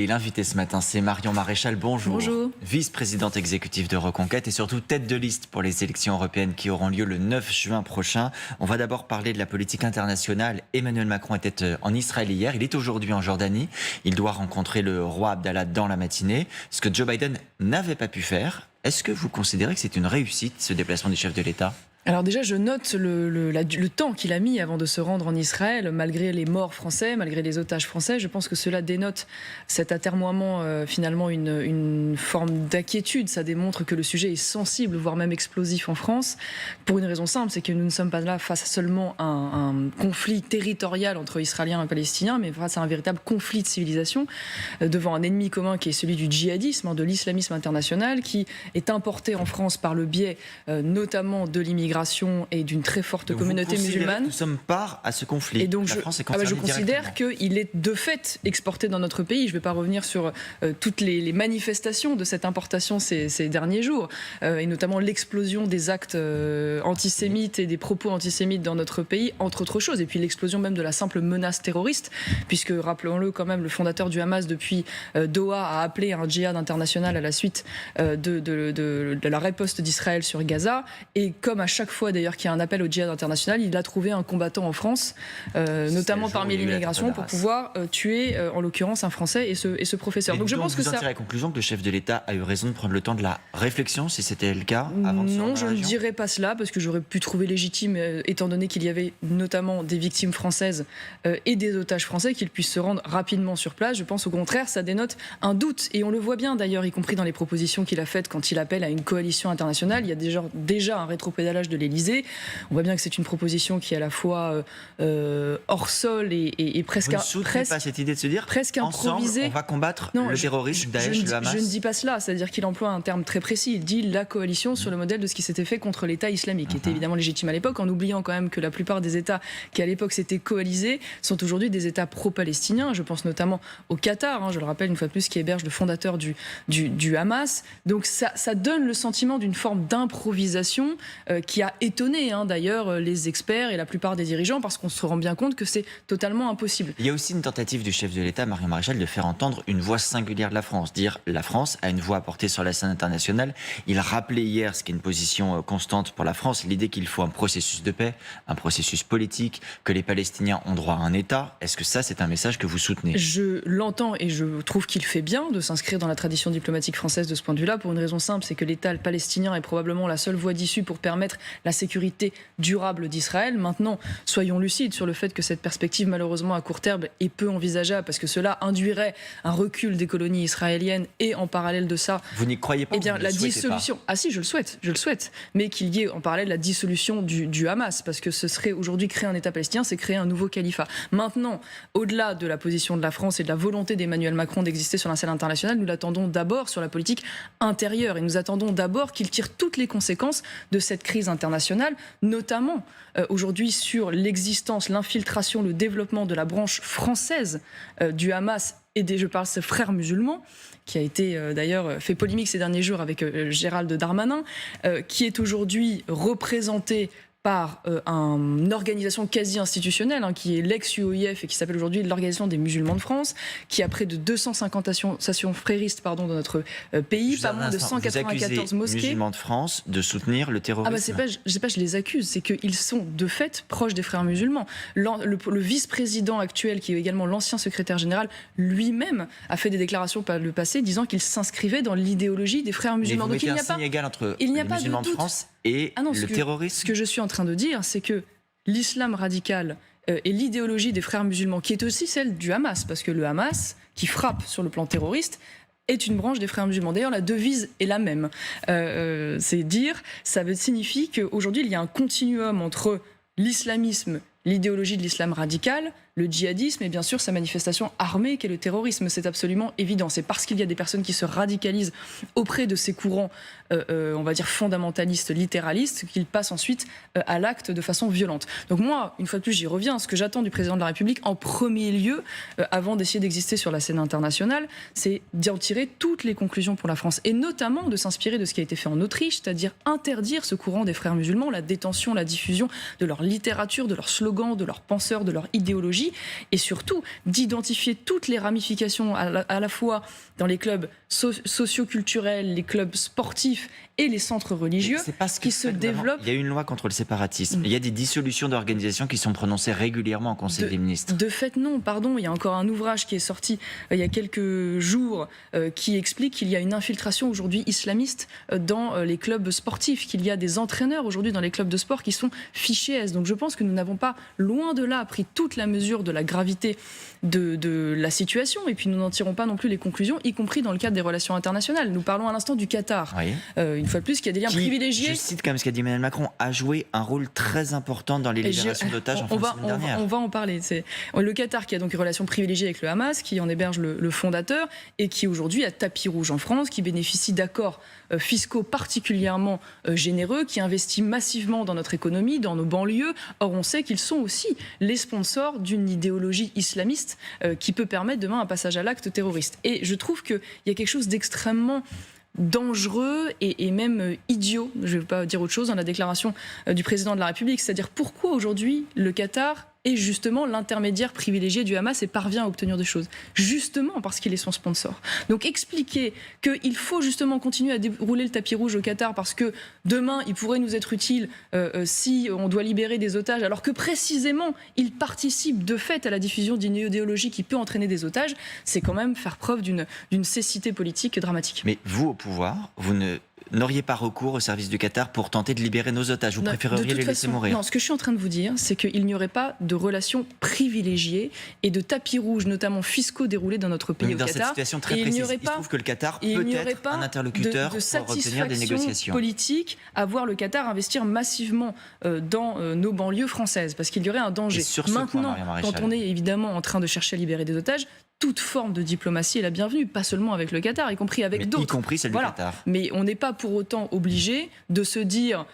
Et l'invité ce matin, c'est Marion Maréchal. Bonjour. Bonjour. Vice-présidente exécutive de Reconquête et surtout tête de liste pour les élections européennes qui auront lieu le 9 juin prochain. On va d'abord parler de la politique internationale. Emmanuel Macron était en Israël hier. Il est aujourd'hui en Jordanie. Il doit rencontrer le roi Abdallah dans la matinée, ce que Joe Biden n'avait pas pu faire. Est-ce que vous considérez que c'est une réussite, ce déplacement du chef de l'État ? Alors déjà, je note le temps qu'il a mis avant de se rendre en Israël, malgré les morts français, malgré les otages français. Je pense que cela dénote cet atermoiement, finalement une forme d'inquiétude. Ça démontre que le sujet est sensible, voire même explosif en France, pour une raison simple, c'est que nous ne sommes pas là face à seulement un conflit territorial entre Israéliens et Palestiniens, mais face à un véritable conflit de civilisation, devant un ennemi commun qui est celui du djihadisme, de l'islamisme international, qui est importé en France par le biais notamment de l'immigration et d'une très forte communauté musulmane. Nous sommes part à ce conflit. Et donc la France est concernée je considère qu'il est de fait exporté dans notre pays. Je ne vais pas revenir sur toutes les manifestations de cette importation ces derniers jours, et notamment l'explosion des actes antisémites et des propos antisémites dans notre pays, entre autres choses. Et puis l'explosion même de la simple menace terroriste, puisque, rappelons-le quand même, le fondateur du Hamas depuis Doha a appelé à un djihad international à la suite de la riposte d'Israël sur Gaza. Et comme à chaque fois d'ailleurs qu'il y a un appel au djihad international, il a trouvé un combattant en France, notamment parmi l'immigration, pour pouvoir tuer en l'occurrence un Français et ce professeur. Donc je pense que ça... Vous en tirez la conclusion que le chef de l'État a eu raison de prendre le temps de la réflexion, si c'était le cas, avant de se rendre Non, je ne dirais pas cela, parce que j'aurais pu trouver légitime, étant donné qu'il y avait notamment des victimes françaises et des otages français, qu'ils puissent se rendre rapidement sur place. Je pense au contraire, ça dénote un doute, et on le voit bien d'ailleurs, y compris dans les propositions qu'il a faites quand il appelle à une coalition internationale. Il y a déjà un rétropédalage de l'Élysée. On voit bien que c'est une proposition qui est à la fois hors sol et presque... Vous ne soutenez pas cette idée de se dire presque improvisée. On va combattre le terrorisme, Daesh, le Hamas? Je ne dis pas cela, c'est-à-dire qu'il emploie un terme très précis. Il dit la coalition sur le modèle de ce qui s'était fait contre l'État islamique, qui était évidemment légitime à l'époque, en oubliant quand même que la plupart des États qui à l'époque s'étaient coalisés sont aujourd'hui des États pro-palestiniens. Je pense notamment au Qatar, je le rappelle une fois de plus, qui héberge le fondateur du Hamas. Donc ça donne le sentiment d'une forme d'improvisation qui a étonné d'ailleurs les experts et la plupart des dirigeants, parce qu'on se rend bien compte que c'est totalement impossible. Il y a aussi une tentative du chef de l'État, Marion Maréchal, de faire entendre une voix singulière de la France. Dire la France a une voix à porter sur la scène internationale. Il rappelait hier, ce qui est une position constante pour la France, l'idée qu'il faut un processus de paix, un processus politique, que les Palestiniens ont droit à un État. Est-ce que ça, c'est un message que vous soutenez? Je l'entends et je trouve qu'il fait bien de s'inscrire dans la tradition diplomatique française de ce point de vue-là, pour une raison simple, c'est que l'État palestinien est probablement la seule voie d'issue pour permettre la sécurité durable d'Israël. Maintenant, soyons lucides sur le fait que cette perspective, malheureusement à court terme, est peu envisageable, parce que cela induirait un recul des colonies israéliennes, et en parallèle de ça... Vous n'y croyez pas? Eh bien, la dissolution... Ah si, je le souhaite, mais qu'il y ait en parallèle la dissolution du Hamas, parce que ce serait aujourd'hui créer un État palestinien, c'est créer un nouveau califat. Maintenant, au-delà de la position de la France et de la volonté d'Emmanuel Macron d'exister sur la scène internationale, nous l'attendons d'abord sur la politique intérieure, et nous attendons d'abord qu'il tire toutes les conséquences de cette crise internationale, notamment aujourd'hui sur l'existence, l'infiltration, le développement de la branche française du Hamas et je parle de ces frères musulmans, qui a été d'ailleurs fait polémique ces derniers jours avec Gérald Darmanin, qui est aujourd'hui représenté par une organisation quasi institutionnelle, qui est l'ex-UOIF et qui s'appelle aujourd'hui l'Organisation des musulmans de France, qui a près de 250 associations fréristes dans notre pays, pas moins de 194 mosquées. Les musulmans de France de soutenir le terrorisme. Je les accuse, c'est qu'ils sont de fait proches des frères musulmans. Le vice-président actuel, qui est également l'ancien secrétaire général, lui-même a fait des déclarations par le passé disant qu'il s'inscrivait dans l'idéologie des frères musulmans. Donc il n'y a pas un signe égal entre les musulmans de France et le terrorisme. Ce que je suis en train de dire, c'est que l'islam radical et l'idéologie des frères musulmans, qui est aussi celle du Hamas, parce que le Hamas, qui frappe sur le plan terroriste, est une branche des frères musulmans. D'ailleurs, la devise est la même. Ça signifie qu'aujourd'hui, il y a un continuum entre l'islamisme, l'idéologie de l'islam radical, le djihadisme et bien sûr sa manifestation armée qu'est le terrorisme. C'est absolument évident. C'est parce qu'il y a des personnes qui se radicalisent auprès de ces courants, on va dire fondamentalistes, littéralistes, qu'ils passent ensuite à l'acte de façon violente. Donc moi, une fois de plus, j'y reviens. Ce que j'attends du président de la République, en premier lieu, avant d'essayer d'exister sur la scène internationale, c'est d'en tirer toutes les conclusions pour la France. Et notamment de s'inspirer de ce qui a été fait en Autriche, c'est-à-dire interdire ce courant des frères musulmans, la détention, la diffusion de leur littérature, de leurs slogans, slogans, de leurs penseurs, de leur idéologie, et surtout d'identifier toutes les ramifications à la fois dans les clubs socio-culturels, les clubs sportifs et les centres religieux qui se développent. Il y a une loi contre le séparatisme. Il y a des dissolutions d'organisations qui sont prononcées régulièrement en Conseil des ministres. De fait, non, pardon. Il y a encore un ouvrage qui est sorti il y a quelques jours qui explique qu'il y a une infiltration aujourd'hui islamiste dans les clubs sportifs, qu'il y a des entraîneurs aujourd'hui dans les clubs de sport qui sont fichés S. Donc je pense que nous n'avons pas, loin de là, pris toute la mesure de la gravité de la situation, et puis nous n'en tirons pas non plus les conclusions, y compris dans le cadre des relations internationales. Nous parlons à l'instant du Qatar. Oui. Une fois de plus, qu'il y a des liens privilégiés. Je cite quand même ce qu'a dit Emmanuel Macron, a joué un rôle très important dans les libérations d'otages en fin de semaine dernière. On va en parler. C'est le Qatar qui a donc une relation privilégiée avec le Hamas, qui en héberge le fondateur, et qui aujourd'hui a tapis rouge en France, qui bénéficie d'accords fiscaux particulièrement généreux, qui investit massivement dans notre économie, dans nos banlieues. Or, on sait qu'ils sont aussi les sponsors d'une idéologie islamiste qui peut permettre demain un passage à l'acte terroriste. Et je trouve qu'il y a quelque chose d'extrêmement dangereux et même idiot, je ne vais pas dire autre chose, dans la déclaration du président de la République. C'est-à-dire pourquoi aujourd'hui le Qatar est justement l'intermédiaire privilégié du Hamas et parvient à obtenir des choses. Justement parce qu'il est son sponsor. Donc expliquer qu'il faut justement continuer à dérouler le tapis rouge au Qatar parce que demain il pourrait nous être utile si on doit libérer des otages, alors que précisément il participe de fait à la diffusion d'une idéologie qui peut entraîner des otages, c'est quand même faire preuve d'une cécité politique dramatique. Mais vous au pouvoir, vous n'auriez pas recours au service du Qatar pour tenter de libérer nos otages? Vous préféreriez les laisser mourir? Non, ce que je suis en train de vous dire, c'est qu'il n'y aurait pas de relations privilégiées et de tapis rouges, notamment fiscaux, déroulés dans notre pays au Qatar. Dans cette situation très précise, il se trouve que le Qatar peut être un interlocuteur pour obtenir des négociations. Politique à voir le Qatar investir massivement dans nos banlieues françaises, parce qu'il y aurait un danger. Maintenant, quand on est évidemment en train de chercher à libérer des otages, toute forme de diplomatie est la bienvenue, pas seulement avec le Qatar, y compris avec d'autres. Y compris celle du Qatar. Mais on n'est pas pour autant obligé de se dire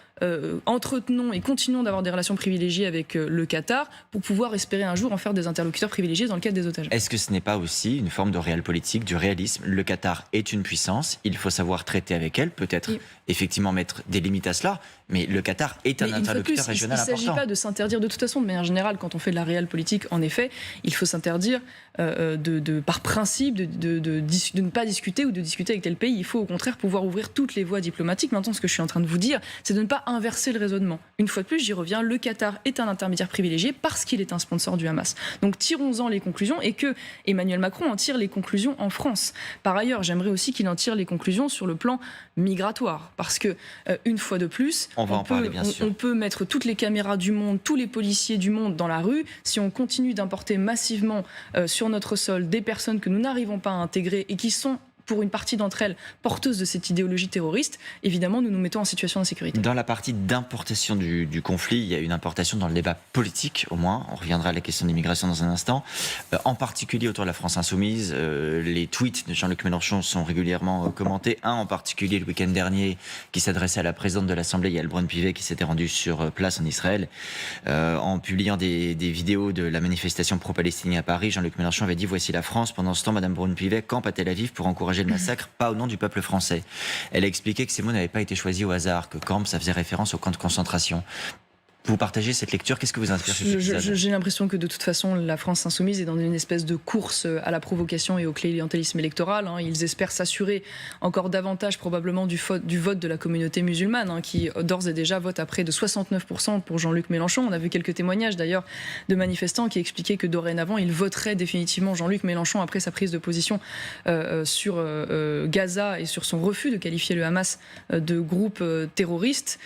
entretenons et continuons d'avoir des relations privilégiées avec le Qatar pour pouvoir espérer un jour en faire des interlocuteurs privilégiés dans le cadre des otages. Est-ce que ce n'est pas aussi une forme de réel-politique, du réalisme? Le Qatar est une puissance, il faut savoir traiter avec elle, peut-être effectivement mettre des limites à cela, mais le Qatar est un interlocuteur régional important. Il ne s'agit pas de s'interdire, de toute façon, de manière générale, quand on fait de la réel-politique, en effet, il faut s'interdire par principe de ne pas discuter ou de discuter avec tel pays. Il faut au contraire pouvoir ouvrir toutes les voies diplomatiques. Maintenant, ce que je suis en train de vous dire, c'est de ne pas inverser le raisonnement. Une fois de plus, j'y reviens, le Qatar est un intermédiaire privilégié parce qu'il est un sponsor du Hamas. Donc tirons-en les conclusions et que Emmanuel Macron en tire les conclusions en France. Par ailleurs, j'aimerais aussi qu'il en tire les conclusions sur le plan migratoire. Parce que, une fois de plus, on peut mettre toutes les caméras du monde, tous les policiers du monde dans la rue. Si on continue d'importer massivement sur notre sol des personnes que nous n'arrivons pas à intégrer et qui sont, pour une partie d'entre elles, porteuses de cette idéologie terroriste, évidemment, nous nous mettons en situation d'insécurité. Dans la partie d'importation du conflit, il y a une importation dans le débat politique, au moins. On reviendra à la question de l'immigration dans un instant. En particulier autour de la France insoumise, les tweets de Jean-Luc Mélenchon sont régulièrement commentés. Un en particulier le week-end dernier, qui s'adressait à la présidente de l'Assemblée, Yael Braun-Pivet, qui s'était rendue sur place en Israël. En publiant des vidéos de la manifestation pro-palestinienne à Paris, Jean-Luc Mélenchon avait dit « Voici la France ». Pendant ce temps, Madame Braun-Pivet campe à Tel Aviv pour encourager le massacre, pas au nom du peuple français. Elle a expliqué que ces mots n'avaient pas été choisis au hasard, que camp, ça faisait référence au camp de concentration. Vous partagez cette lecture? Qu'est-ce que vous inspire cet épisode? J'ai l'impression que de toute façon, la France insoumise est dans une espèce de course à la provocation et au clientélisme électoral. Ils espèrent s'assurer encore davantage probablement du vote de la communauté musulmane, qui d'ores et déjà vote à près de 69% pour Jean-Luc Mélenchon. On a vu quelques témoignages d'ailleurs de manifestants qui expliquaient que dorénavant, ils voteraient définitivement Jean-Luc Mélenchon après sa prise de position sur Gaza et sur son refus de qualifier le Hamas de groupe terroriste.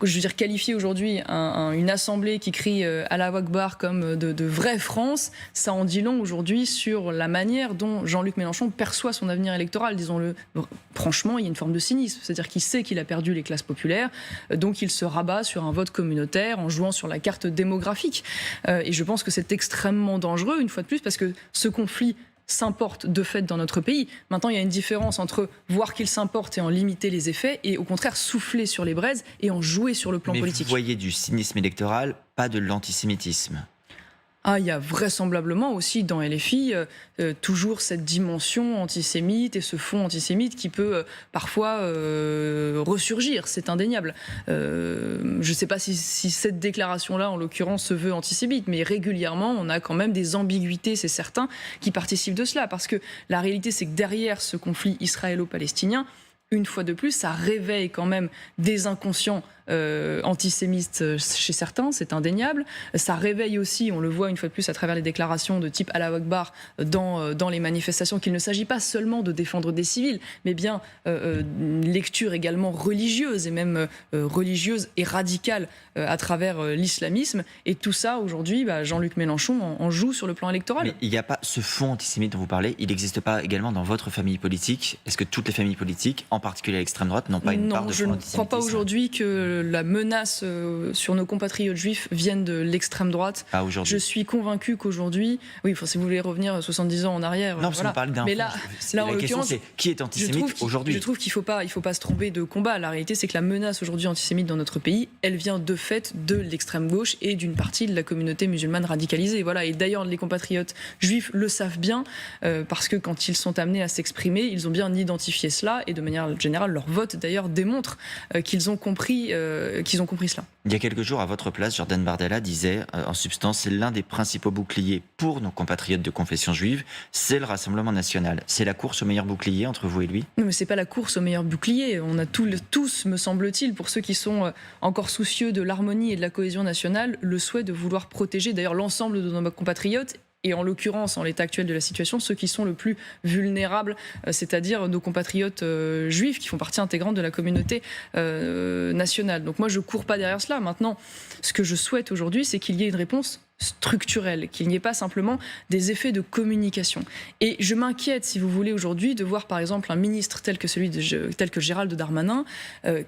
Je veux dire, qualifier aujourd'hui une assemblée qui crie Allahu Akbar comme de vraie France, ça en dit long aujourd'hui sur la manière dont Jean-Luc Mélenchon perçoit son avenir électoral, disons-le. Franchement, il y a une forme de cynisme, c'est-à-dire qu'il sait qu'il a perdu les classes populaires, donc il se rabat sur un vote communautaire en jouant sur la carte démographique. Et je pense que c'est extrêmement dangereux, une fois de plus, parce que ce conflit s'importe de fait dans notre pays. Maintenant, il y a une différence entre voir qu'il s'importe et en limiter les effets et au contraire souffler sur les braises et en jouer sur le plan politique. Mais vous voyez du cynisme électoral, pas de l'antisémitisme. Ah, il y a vraisemblablement aussi dans LFI toujours cette dimension antisémite et ce fond antisémite qui peut parfois ressurgir, c'est indéniable. Je ne sais pas si cette déclaration-là, en l'occurrence, se veut antisémite, mais régulièrement, on a quand même des ambiguïtés, c'est certain, qui participent de cela. Parce que la réalité, c'est que derrière ce conflit israélo-palestinien, une fois de plus, ça réveille quand même des inconscients antisémites chez certains, c'est indéniable. Ça réveille aussi, on le voit une fois de plus à travers les déclarations de type Allahu Akbar dans les manifestations, qu'il ne s'agit pas seulement de défendre des civils, mais bien une lecture également religieuse, et même religieuse et radicale à travers l'islamisme. Et tout ça, aujourd'hui, Jean-Luc Mélenchon en joue sur le plan électoral. Mais il n'y a pas ce fond antisémite dont vous parlez, il n'existe pas également dans votre famille politique? Est-ce que toutes les familles politiques, en particulier à l'extrême droite, n'ont pas une part de fond antisémitisme? Non, je ne crois pas aujourd'hui que la menace sur nos compatriotes juifs vienne de l'extrême droite. Pas aujourd'hui. Je suis convaincu qu'aujourd'hui, oui, si vous voulez revenir 70 ans en arrière, non, parce qu'on parle d'un. Mais là, la question c'est qui est antisémite aujourd'hui. Je trouve qu'il faut pas se tromper de combat. La réalité, c'est que la menace aujourd'hui antisémite dans notre pays, elle vient de fait de l'extrême gauche et d'une partie de la communauté musulmane radicalisée. Voilà. Et d'ailleurs, les compatriotes juifs le savent bien parce que quand ils sont amenés à s'exprimer, ils ont bien identifié cela et de manière générale, leur vote d'ailleurs démontre qu'ils ont compris cela. Il y a quelques jours, à votre place, Jordan Bardella disait, en substance, c'est l'un des principaux boucliers pour nos compatriotes de confession juive, c'est le Rassemblement national. C'est la course au meilleur bouclier entre vous et lui? Non, mais c'est pas la course au meilleur bouclier. On a tous, me semble-t-il, pour ceux qui sont encore soucieux de l'harmonie et de la cohésion nationale, le souhait de vouloir protéger d'ailleurs l'ensemble de nos compatriotes. Et en l'occurrence, en l'état actuel de la situation, ceux qui sont le plus vulnérables, c'est-à-dire nos compatriotes juifs qui font partie intégrante de la communauté nationale. Donc moi, je ne cours pas derrière cela. Maintenant, ce que je souhaite aujourd'hui, c'est qu'il y ait une réponse structurelle, qu'il n'y ait pas simplement des effets de communication. Et je m'inquiète, si vous voulez, aujourd'hui, de voir par exemple un ministre tel que Gérald Darmanin,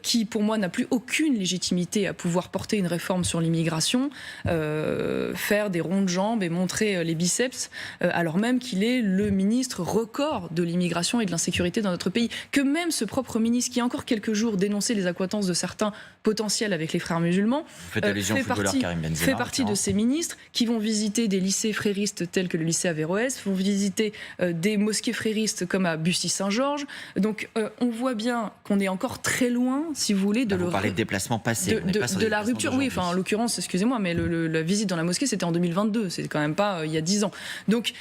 qui pour moi n'a plus aucune légitimité à pouvoir porter une réforme sur l'immigration, faire des ronds de jambes et montrer les biceps, alors même qu'il est le ministre record de l'immigration et de l'insécurité dans notre pays. Que même ce propre ministre, qui il y a encore quelques jours dénonçait les accointances de certains potentiels avec les frères musulmans, fait partie de ces ministres qui vont visiter des lycées fréristes tels que le lycée Averroès, vont visiter des mosquées fréristes comme à Bussy-Saint-Georges. Donc on voit bien qu'on est encore très loin, si vous voulez, vous parlez de déplacement passé, de la rupture. Oui, enfin en l'occurrence, excusez-moi, mais la visite dans la mosquée, c'était en 2022, c'est quand même pas il y a 10 ans. Donc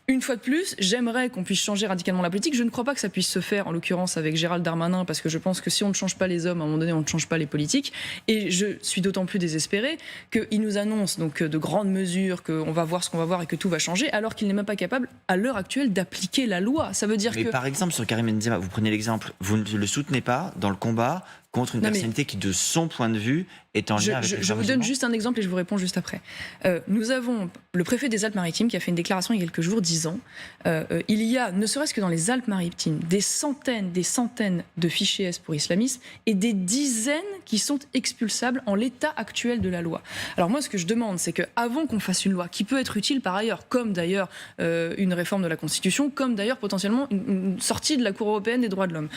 une fois de plus, j'aimerais qu'on puisse changer radicalement la politique. Je ne crois pas que ça puisse se faire, en l'occurrence, avec Gérald Darmanin, parce que je pense que si on ne change pas les hommes, à un moment donné, on ne change pas les politiques. Et je suis d'autant plus désespérée qu'il nous annonce donc de grandes mesures, qu'on va voir ce qu'on va voir et que tout va changer, alors qu'il n'est même pas capable, à l'heure actuelle, d'appliquer la loi. Ça veut dire Mais par exemple, sur Karim Benzema, vous prenez l'exemple, vous ne le soutenez pas dans le combat contre une personnalité qui, de son point de vue, est en lien avec les Je vous donne juste un exemple et je vous réponds juste après. Nous avons le préfet des Alpes-Maritimes qui a fait une déclaration il y a quelques jours disant il y a, ne serait-ce que dans les Alpes-Maritimes, des centaines de fichiers S pour islamisme et des dizaines qui sont expulsables en l'état actuel de la loi. Alors moi, ce que je demande, c'est qu'avant qu'on fasse une loi, qui peut être utile par ailleurs, comme d'ailleurs une réforme de la Constitution, comme d'ailleurs potentiellement une sortie de la Cour européenne des droits de l'homme,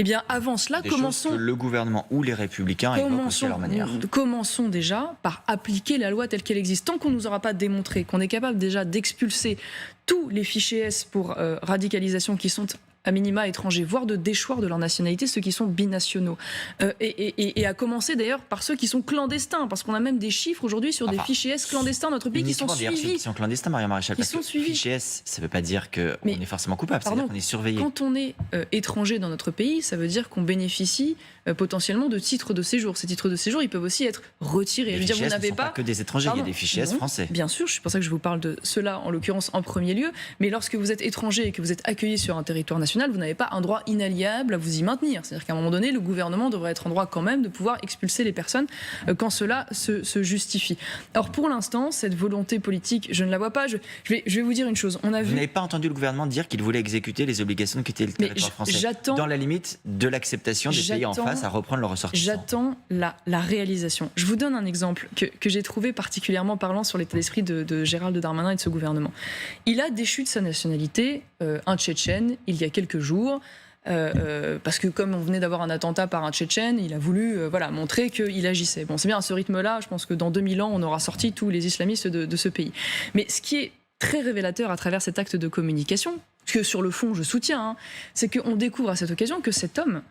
eh bien, avant cela, commençons. Que le gouvernement ou les Républicains évoquent aussi à leur manière. Commençons déjà par appliquer la loi telle qu'elle existe. Tant qu'on ne nous aura pas démontré qu'on est capable déjà d'expulser tous les fichiers S pour radicalisation qui sont à minima étrangers, voire de déchoir de leur nationalité ceux qui sont binationaux. Et à commencer d'ailleurs par ceux qui sont clandestins, parce qu'on a même des chiffres aujourd'hui sur des fichiers S clandestins dans notre pays qui sont suivis. Qui sont clandestins, Maria Maréchal, parce que fichiers S, ça ne veut pas dire qu'on est forcément coupable, ça veut dire qu'on est surveillé. Quand on est étranger dans notre pays, ça veut dire qu'on bénéficie potentiellement de titres de séjour. Ces titres de séjour, ils peuvent aussi être retirés. Les fichiers S ne sont pas que des étrangers, il y a des fichiers S français. Bien sûr, c'est pour ça que je vous parle de cela en l'occurrence en premier lieu, mais lorsque vous êtes étranger et que vous êtes accueilli sur un territoire national, vous n'avez pas un droit inaliénable à vous y maintenir. C'est-à-dire qu'à un moment donné, le gouvernement devrait être en droit quand même de pouvoir expulser les personnes quand cela se justifie. Alors pour l'instant, cette volonté politique, je ne la vois pas. Je vais vous dire une chose. Vous n'avez pas entendu le gouvernement dire qu'il voulait exécuter les obligations de quitter le territoire français dans la limite de l'acceptation des pays en face à reprendre leurs ressortissants. J'attends la réalisation. Je vous donne un exemple que j'ai trouvé particulièrement parlant sur l'état d'esprit de Gérald Darmanin et de ce gouvernement. Il a déchu de sa nationalité un Tchétchène il y a quelques jours parce que comme on venait d'avoir un attentat par un Tchétchène, il a voulu montrer qu'il agissait. Bon, c'est bien, à ce rythme-là, je pense que dans 2000 ans, on aura sorti tous les islamistes de ce pays. Mais ce qui est très révélateur à travers cet acte de communication, que sur le fond je soutiens, c'est qu'on découvre à cette occasion que cet homme,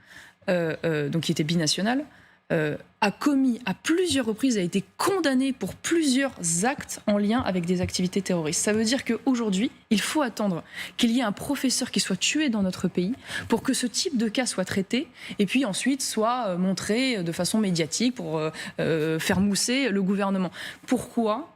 donc qui était binational, a commis à plusieurs reprises, a été condamné pour plusieurs actes en lien avec des activités terroristes. Ça veut dire qu'aujourd'hui, il faut attendre qu'il y ait un professeur qui soit tué dans notre pays pour que ce type de cas soit traité et puis ensuite soit montré de façon médiatique pour faire mousser le gouvernement. Pourquoi ?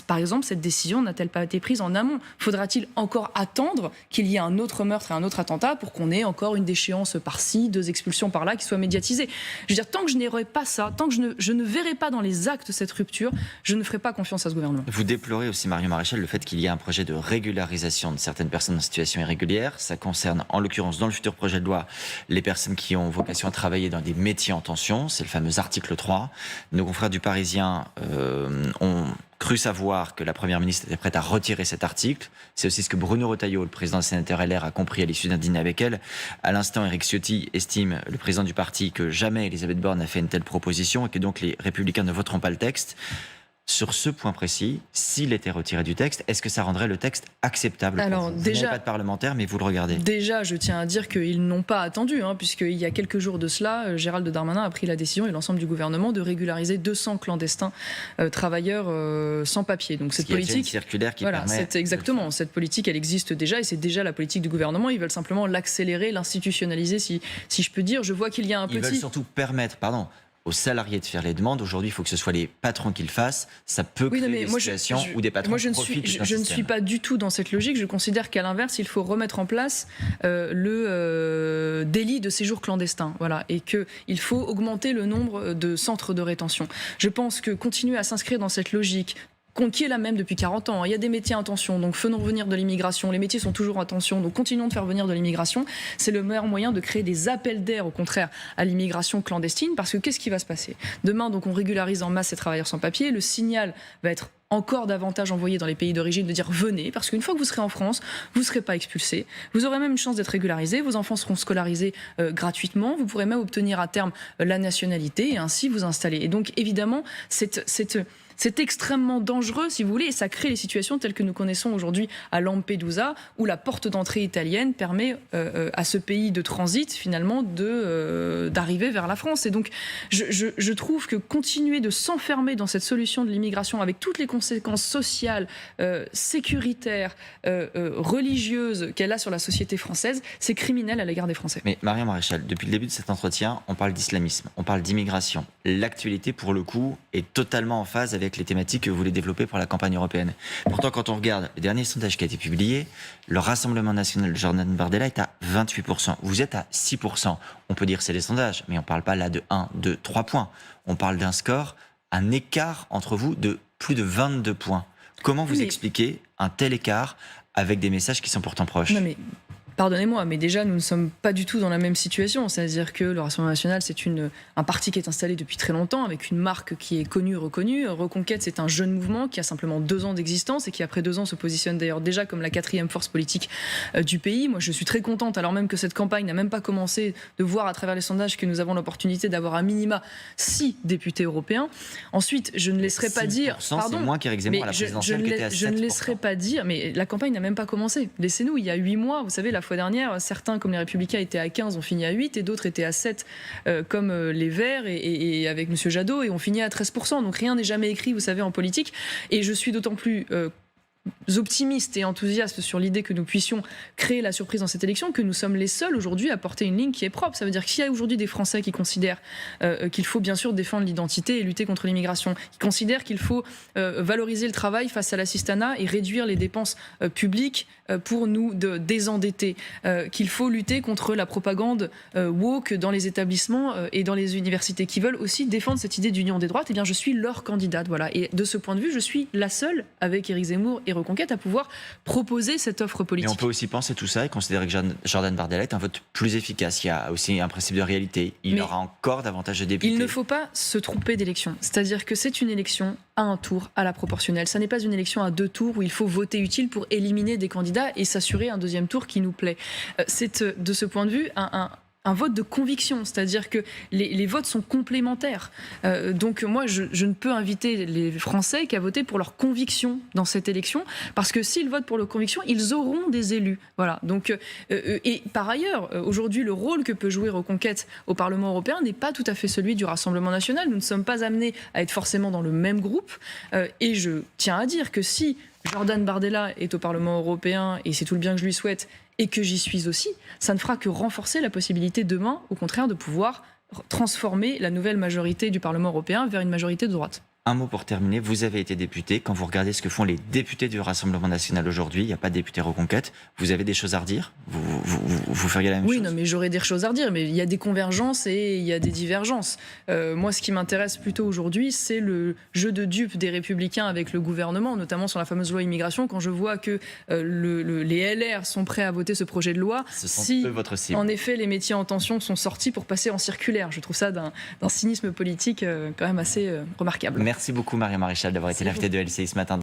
Par exemple, cette décision n'a-t-elle pas été prise en amont ? Faudra-t-il encore attendre qu'il y ait un autre meurtre et un autre attentat pour qu'on ait encore une déchéance par-ci, 2 expulsions par-là qui soient médiatisées ? Je veux dire, tant que je n'aurai pas ça, tant que je ne verrai pas dans les actes cette rupture, je ne ferai pas confiance à ce gouvernement. Vous déplorez aussi, Marion Maréchal, le fait qu'il y ait un projet de régularisation de certaines personnes en situation irrégulière. Ça concerne, en l'occurrence, dans le futur projet de loi, les personnes qui ont vocation à travailler dans des métiers en tension. C'est le fameux article 3. Nos confrères du Parisien ont cru savoir que la Première ministre était prête à retirer cet article. C'est aussi ce que Bruno Retailleau, le président des sénateurs LR, a compris à l'issue d'un dîner avec elle. À l'instant, Éric Ciotti estime, le président du parti, que jamais Elisabeth Borne n'a fait une telle proposition et que donc les Républicains ne voteront pas le texte. Sur ce point précis, s'il était retiré du texte, est-ce que ça rendrait le texte acceptable ? Alors, vous n'avez pas de parlementaire, mais vous le regardez. Déjà, je tiens à dire qu'ils n'ont pas attendu, puisqu'il y a quelques jours de cela, Gérald Darmanin a pris la décision, et l'ensemble du gouvernement, de régulariser 200 clandestins travailleurs sans papier. Donc cette politique, une circulaire qui permet... Exactement, cette politique, elle existe déjà, et c'est déjà la politique du gouvernement. Ils veulent simplement l'accélérer, l'institutionnaliser, si je peux dire. Je vois qu'il y a un petit... Ils veulent surtout permettre, aux salariés de faire les demandes. Aujourd'hui, il faut que ce soit les patrons qui le fassent. Ça peut créer des situations où des patrons profitent d'un Je ne suis pas du tout dans cette logique. Je considère qu'à l'inverse, il faut remettre en place le délit de séjour clandestin. Voilà, et qu'il faut augmenter le nombre de centres de rétention. Je pense que continuer à s'inscrire dans cette logique, qui est la même depuis 40 ans. Il y a des métiers en tension, donc faisons venir de l'immigration. Les métiers sont toujours en tension, donc continuons de faire venir de l'immigration. C'est le meilleur moyen de créer des appels d'air, au contraire, à l'immigration clandestine, parce que qu'est-ce qui va se passer ? Demain, donc, on régularise en masse ces travailleurs sans papier. Le signal va être encore davantage envoyé dans les pays d'origine de dire venez, parce qu'une fois que vous serez en France, vous ne serez pas expulsé. Vous aurez même une chance d'être régularisé. Vos enfants seront scolarisés gratuitement. Vous pourrez même obtenir à terme la nationalité et ainsi vous installer. Et donc, évidemment, c'est extrêmement dangereux, si vous voulez, et ça crée les situations telles que nous connaissons aujourd'hui à Lampedusa, où la porte d'entrée italienne permet à ce pays de transit, finalement, d'arriver vers la France. Et donc, je trouve que continuer de s'enfermer dans cette solution de l'immigration, avec toutes les conséquences sociales, sécuritaires, religieuses qu'elle a sur la société française, c'est criminel à l'égard des Français. Mais Marion Maréchal, depuis le début de cet entretien, on parle d'islamisme, on parle d'immigration. L'actualité, pour le coup, est totalement en phase avec les thématiques que vous voulez développer pour la campagne européenne. Pourtant, quand on regarde le dernier sondage qui a été publié, le Rassemblement national de Jordan Bardella est à 28%. Vous êtes à 6%. On peut dire que c'est des sondages, mais on ne parle pas là de 1, 2, 3 points. On parle d'un score, un écart entre vous de plus de 22 points. Comment vous expliquez un tel écart avec des messages qui sont pourtant proches ? Non, mais pardonnez-moi, mais déjà, nous ne sommes pas du tout dans la même situation. C'est-à-dire que le Rassemblement national, c'est un parti qui est installé depuis très longtemps, avec une marque qui est connue, reconnue. Reconquête, c'est un jeune mouvement qui a simplement 2 ans d'existence et qui, après 2 ans, se positionne d'ailleurs déjà comme la 4e force politique du pays. Moi, je suis très contente, alors même que cette campagne n'a même pas commencé, de voir à travers les sondages que nous avons l'opportunité d'avoir à minima 6 députés européens. Ensuite, je ne laisserai pas dire... Pardon, c'est moins qu'Éric Zemmour à la présidentielle qui était à 7%. Je ne laisserai pas dire, mais la campagne n'a même pas commencé. Laissez-nous, il y a 8 mois, vous savez, la fois dernière, certains, comme les Républicains, étaient à 15, ont fini à 8, et d'autres étaient à 7, comme les Verts, et avec M. Jadot, et ont fini à 13%. Donc rien n'est jamais écrit, vous savez, en politique. Et je suis d'autant plus optimistes et enthousiastes sur l'idée que nous puissions créer la surprise dans cette élection, que nous sommes les seuls aujourd'hui à porter une ligne qui est propre. Ça veut dire qu'il y a aujourd'hui des Français qui considèrent qu'il faut bien sûr défendre l'identité et lutter contre l'immigration, qui considèrent qu'il faut valoriser le travail face à l'assistanat et réduire les dépenses publiques pour nous désendetter, qu'il faut lutter contre la propagande woke dans les établissements et dans les universités, qui veulent aussi défendre cette idée d'union des droites. Eh bien, je suis leur candidate, voilà. Et de ce point de vue, je suis la seule, avec Éric Zemmour et Reconquête, à pouvoir proposer cette offre politique. Et on peut aussi penser tout ça et considérer que Jordan Bardella est un vote plus efficace. Il y a aussi un principe de réalité. Il aura encore davantage de députés. Il ne faut pas se tromper d'élection. C'est-à-dire que c'est une élection à un tour à la proportionnelle. Ça n'est pas une élection à 2 tours où il faut voter utile pour éliminer des candidats et s'assurer un deuxième tour qui nous plaît. C'est de ce point de vue un vote de conviction, c'est-à-dire que les votes sont complémentaires. Donc moi, je ne peux inviter les Français qu'à voter pour leur conviction dans cette élection, parce que s'ils votent pour leur conviction, ils auront des élus. Voilà. Donc, et par ailleurs, aujourd'hui, le rôle que peut jouer Reconquête au Parlement européen n'est pas tout à fait celui du Rassemblement national. Nous ne sommes pas amenés à être forcément dans le même groupe. Et je tiens à dire que si Jordan Bardella est au Parlement européen, et c'est tout le bien que je lui souhaite, et que j'y suis aussi, ça ne fera que renforcer la possibilité demain, au contraire, de pouvoir transformer la nouvelle majorité du Parlement européen vers une majorité de droite. Un mot pour terminer, vous avez été député. Quand vous regardez ce que font les députés du Rassemblement national aujourd'hui, il n'y a pas de député Reconquête, vous avez des choses à redire ? Vous feriez la même chose ? Oui, non, mais j'aurais des choses à redire, mais il y a des convergences et il y a des divergences. Moi, ce qui m'intéresse plutôt aujourd'hui, c'est le jeu de dupes des Républicains avec le gouvernement, notamment sur la fameuse loi immigration. Quand je vois que les LR sont prêts à voter ce projet de loi, ce sont peu votre cible. En effet, les métiers en tension sont sortis pour passer en circulaire. Je trouve ça d'un cynisme politique quand même assez remarquable. Merci beaucoup Maria Maréchal d'avoir été l'invitée de LCI ce matin.